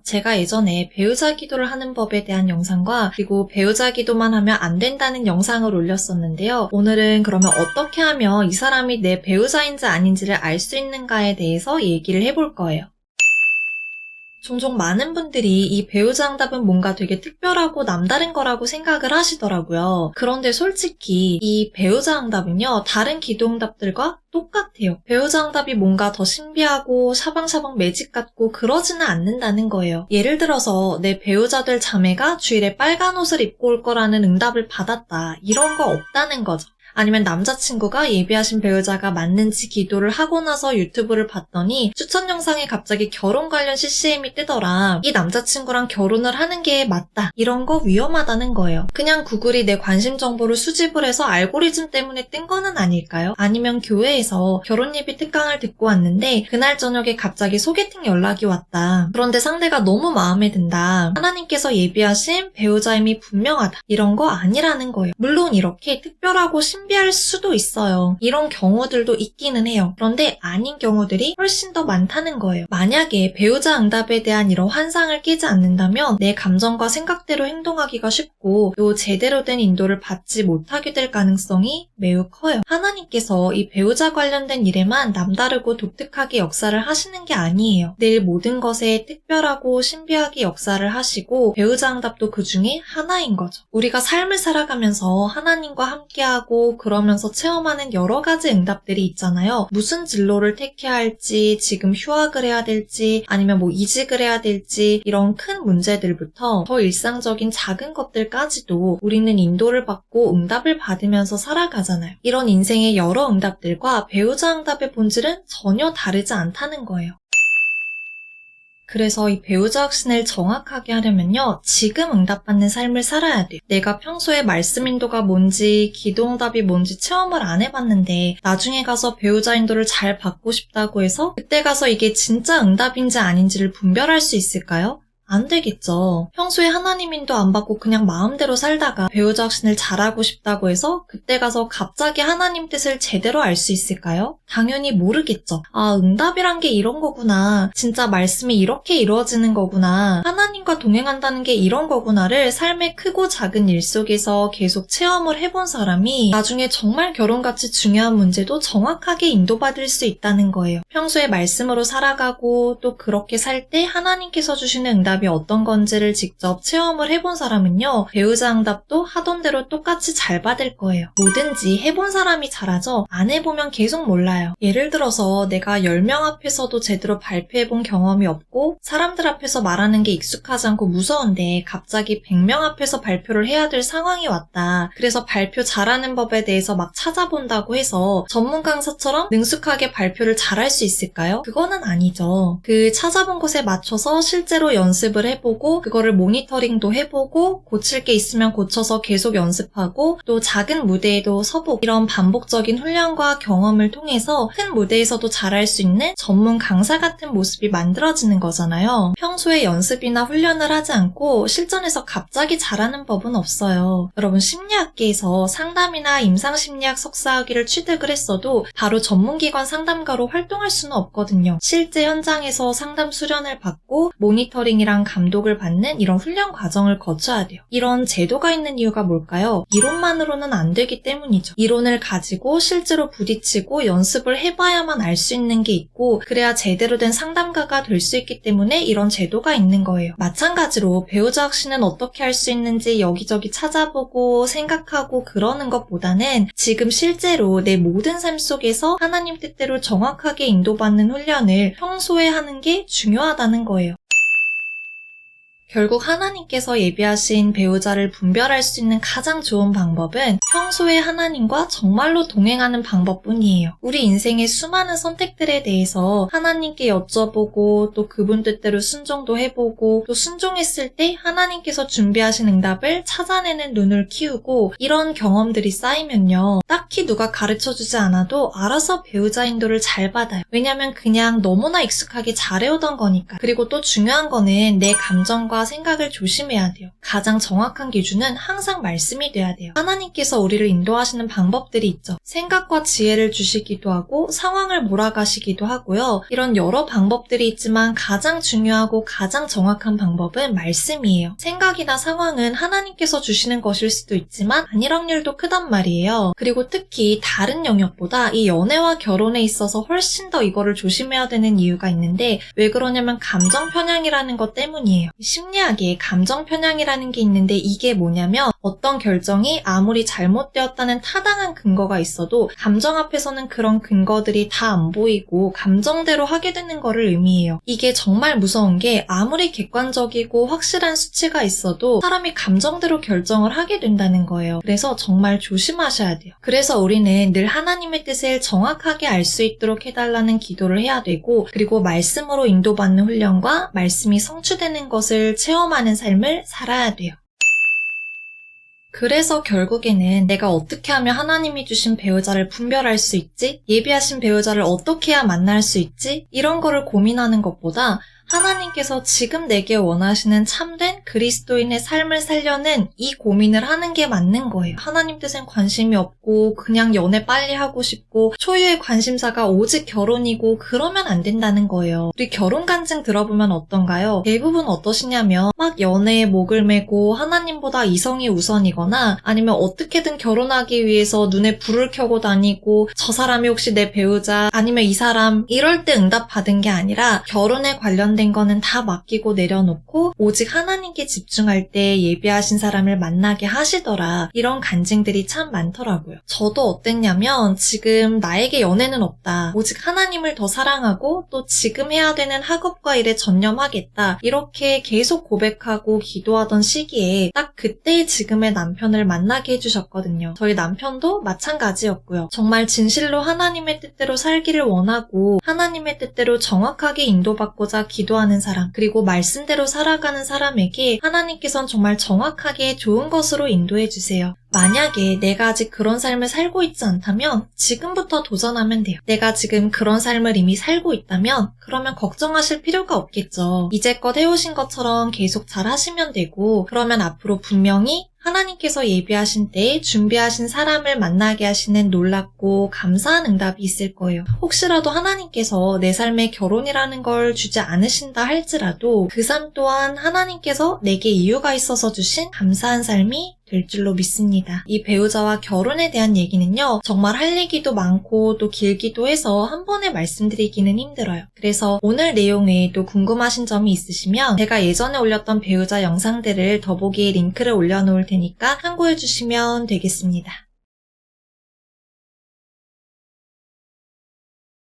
제가 예전에 배우자 기도를 하는 법에 대한 영상과 그리고 배우자 기도만 하면 안 된다는 영상을 올렸었는데요. 오늘은 그러면 어떻게 하면 이 사람이 내 배우자인지 아닌지를 알 수 있는가에 대해서 얘기를 해볼 거예요. 종종 많은 분들이 이 배우자 응답은 뭔가 되게 특별하고 남다른 거라고 생각을 하시더라고요. 그런데 솔직히 이 배우자 응답은요, 다른 기도 응답들과 똑같아요. 배우자 응답이 뭔가 더 신비하고 샤방샤방 매직 같고 그러지는 않는다는 거예요. 예를 들어서 내 배우자 될 자매가 주일에 빨간 옷을 입고 올 거라는 응답을 받았다. 이런 거 없다는 거죠. 아니면 남자친구가 예비하신 배우자가 맞는지 기도를 하고 나서 유튜브를 봤더니 추천 영상에 갑자기 결혼 관련 CCM이 뜨더라. 이 남자친구랑 결혼을 하는 게 맞다. 이런 거 위험하다는 거예요. 그냥 구글이 내 관심 정보를 수집을 해서 알고리즘 때문에 뜬 거는 아닐까요? 아니면 교회에서 결혼 예비 특강을 듣고 왔는데 그날 저녁에 갑자기 소개팅 연락이 왔다. 그런데 상대가 너무 마음에 든다. 하나님께서 예비하신 배우자임이 분명하다. 이런 거 아니라는 거예요. 물론 이렇게 특별하고 신비할 수도 있어요. 이런 경우들도 있기는 해요. 그런데 아닌 경우들이 훨씬 더 많다는 거예요. 만약에 배우자 응답에 대한 이런 환상을 끼지 않는다면 내 감정과 생각대로 행동하기가 쉽고 또 제대로 된 인도를 받지 못하게 될 가능성이 매우 커요. 하나님께서 이 배우자 관련된 일에만 남다르고 독특하게 역사를 하시는 게 아니에요. 늘 모든 것에 특별하고 신비하게 역사를 하시고 배우자 응답도 그 중에 하나인 거죠. 우리가 삶을 살아가면서 하나님과 함께하고 그러면서 체험하는 여러 가지 응답들이 있잖아요. 무슨 진로를 택해야 할지, 지금 휴학을 해야 될지, 아니면 이직을 해야 될지 이런 큰 문제들부터 더 일상적인 작은 것들까지도 우리는 인도를 받고 응답을 받으면서 살아가잖아요. 이런 인생의 여러 응답들과 배우자 응답의 본질은 전혀 다르지 않다는 거예요. 그래서 이 배우자 확신을 정확하게 하려면요, 지금 응답받는 삶을 살아야 돼요. 내가 평소에 말씀 인도가 뭔지, 기도 응답이 뭔지 체험을 안 해봤는데 나중에 가서 배우자 인도를 잘 받고 싶다고 해서 그때 가서 이게 진짜 응답인지 아닌지를 분별할 수 있을까요? 안 되겠죠. 평소에 하나님 인도 안 받고 그냥 마음대로 살다가 배우자 확신을 잘하고 싶다고 해서 그때 가서 갑자기 하나님 뜻을 제대로 알 수 있을까요? 당연히 모르겠죠. 아, 응답이란 게 이런 거구나. 진짜 말씀이 이렇게 이루어지는 거구나. 하나님과 동행한다는 게 이런 거구나를 삶의 크고 작은 일 속에서 계속 체험을 해본 사람이 나중에 정말 결혼같이 중요한 문제도 정확하게 인도받을 수 있다는 거예요. 평소에 말씀으로 살아가고 또 그렇게 살 때 하나님께서 주시는 응답이 어떤 건지를 직접 체험을 해본 사람은요, 배우자 응답도 하던 대로 똑같이 잘 받을 거예요. 뭐든지 해본 사람이 잘하죠. 안 해보면 계속 몰라요. 예를 들어서 내가 10명 앞에서도 제대로 발표해본 경험이 없고 사람들 앞에서 말하는 게 익숙하지 않고 무서운데 갑자기 100명 앞에서 발표를 해야 될 상황이 왔다. 그래서 발표 잘하는 법에 대해서 막 찾아본다고 해서 전문 강사처럼 능숙하게 발표를 잘할 수 있을까요? 그거는 아니죠. 그 찾아본 곳에 맞춰서 실제로 연습을 해보고 그거를 모니터링도 해보고 고칠 게 있으면 고쳐서 계속 연습하고 또 작은 무대에도 서보고 이런 반복적인 훈련과 경험을 통해서 큰 무대에서도 잘할 수 있는 전문 강사 같은 모습이 만들어지는 거잖아요. 평소에 연습이나 훈련을 하지 않고 실전에서 갑자기 잘하는 법은 없어요. 여러분, 심리학계에서 상담이나 임상심리학 석사학위를 취득을 했어도 바로 전문기관 상담가로 활동할 수는 없거든요. 실제 현장에서 상담 수련을 받고 모니터링이랑 감독을 받는 이런 훈련 과정을 거쳐야 돼요. 이런 제도가 있는 이유가 뭘까요? 이론만으로는 안 되기 때문이죠. 이론을 가지고 실제로 부딪히고 연습을 해봐야만 알 수 있는 게 있고 그래야 제대로 된 상담가가 될 수 있기 때문에 이런 제도가 있는 거예요. 마찬가지로 배우자 확신은 어떻게 할 수 있는지 여기저기 찾아보고 생각하고 그러는 것보다는 지금 실제로 내 모든 삶 속에서 하나님 뜻대로 정확하게 인도받는 훈련을 평소에 하는 게 중요하다는 거예요. 결국 하나님께서 예비하신 배우자를 분별할 수 있는 가장 좋은 방법은 평소에 하나님과 정말로 동행하는 방법뿐이에요. 우리 인생의 수많은 선택들에 대해서 하나님께 여쭤보고 또 그분 뜻대로 순종도 해보고 또 순종했을 때 하나님께서 준비하신 응답을 찾아내는 눈을 키우고 이런 경험들이 쌓이면요, 딱히 누가 가르쳐주지 않아도 알아서 배우자 인도를 잘 받아요. 왜냐면 그냥 너무나 익숙하게 잘해오던 거니까. 그리고 또 중요한 거는 내 감정과 말과 생각을 조심해야 돼요. 가장 정확한 기준은 항상 말씀이 돼야 돼요. 하나님께서 우리를 인도하시는 방법들이 있죠. 생각과 지혜를 주시기도 하고 상황을 몰아가시기도 하고요. 이런 여러 방법들이 있지만 가장 중요하고 가장 정확한 방법은 말씀이에요. 생각이나 상황은 하나님께서 주시는 것일 수도 있지만 아닐 확률도 크단 말이에요. 그리고 특히 다른 영역보다 이 연애와 결혼에 있어서 훨씬 더 이거를 조심해야 되는 이유가 있는데 왜 그러냐면 감정 편향이라는 것 때문이에요. 심리학에 감정 편향이라는 게 있는데 이게 뭐냐면 어떤 결정이 아무리 잘못되었다는 타당한 근거가 있어도 감정 앞에서는 그런 근거들이 다 안 보이고 감정대로 하게 되는 거를 의미해요. 이게 정말 무서운 게 아무리 객관적이고 확실한 수치가 있어도 사람이 감정대로 결정을 하게 된다는 거예요. 그래서 정말 조심하셔야 돼요. 그래서 우리는 늘 하나님의 뜻을 정확하게 알 수 있도록 해달라는 기도를 해야 되고 그리고 말씀으로 인도받는 훈련과 말씀이 성취되는 것을 체험하는 삶을 살아야 돼요. 그래서 결국에는 내가 어떻게 하면 하나님이 주신 배우자를 분별할 수 있지? 예비하신 배우자를 어떻게 해야 만날 수 있지? 이런 거를 고민하는 것보다 하나님께서 지금 내게 원하시는 참된 그리스도인의 삶을 살려는 이 고민을 하는 게 맞는 거예요. 하나님 뜻엔 관심이 없고 그냥 연애 빨리 하고 싶고 초유의 관심사가 오직 결혼이고 그러면 안 된다는 거예요. 우리 결혼 간증 들어보면 어떤가요? 대부분 어떠시냐면 막 연애에 목을 매고 하나님보다 이성이 우선이거나 아니면 어떻게든 결혼하기 위해서 눈에 불을 켜고 다니고 저 사람이 혹시 내 배우자 아니면 이 사람 이럴 때 응답 받은 게 아니라 결혼에 관련된 거는 다 맡기고 내려놓고 오직 하나님께 집중할 때 예비하신 사람을 만나게 하시더라. 이런 간증들이 참 많더라고요. 저도 어땠냐면 지금 나에게 연애는 없다. 오직 하나님을 더 사랑하고 또 지금 해야 되는 학업과 일에 전념하겠다. 이렇게 계속 고백하고 기도하던 시기에 딱 그때 지금의 남편을 만나게 해주셨거든요. 저희 남편도 마찬가지였고요. 정말 진실로 하나님의 뜻대로 살기를 원하고 하나님의 뜻대로 정확하게 인도받고자 기도하는 사람 그리고 말씀대로 살아가는 사람에게 하나님께서는 정말 정확하게 좋은 것으로 인도해 주세요. 만약에 내가 아직 그런 삶을 살고 있지 않다면 지금부터 도전하면 돼요. 내가 지금 그런 삶을 이미 살고 있다면 그러면 걱정하실 필요가 없겠죠. 이제껏 해오신 것처럼 계속 잘 하시면 되고 그러면 앞으로 분명히 하나님께서 예비하신 때에 준비하신 사람을 만나게 하시는 놀랍고 감사한 응답이 있을 거예요. 혹시라도 하나님께서 내 삶에 결혼이라는 걸 주지 않으신다 할지라도 그 삶 또한 하나님께서 내게 이유가 있어서 주신 감사한 삶이 될 줄로 믿습니다. 이 배우자와 결혼에 대한 얘기는요. 정말 할 얘기도 많고 또 길기도 해서 한 번에 말씀드리기는 힘들어요. 그래서 오늘 내용 외에 또 궁금하신 점이 있으시면 제가 예전에 올렸던 배우자 영상들을 더보기에 링크를 올려놓을 테니까 참고해주시면 되겠습니다.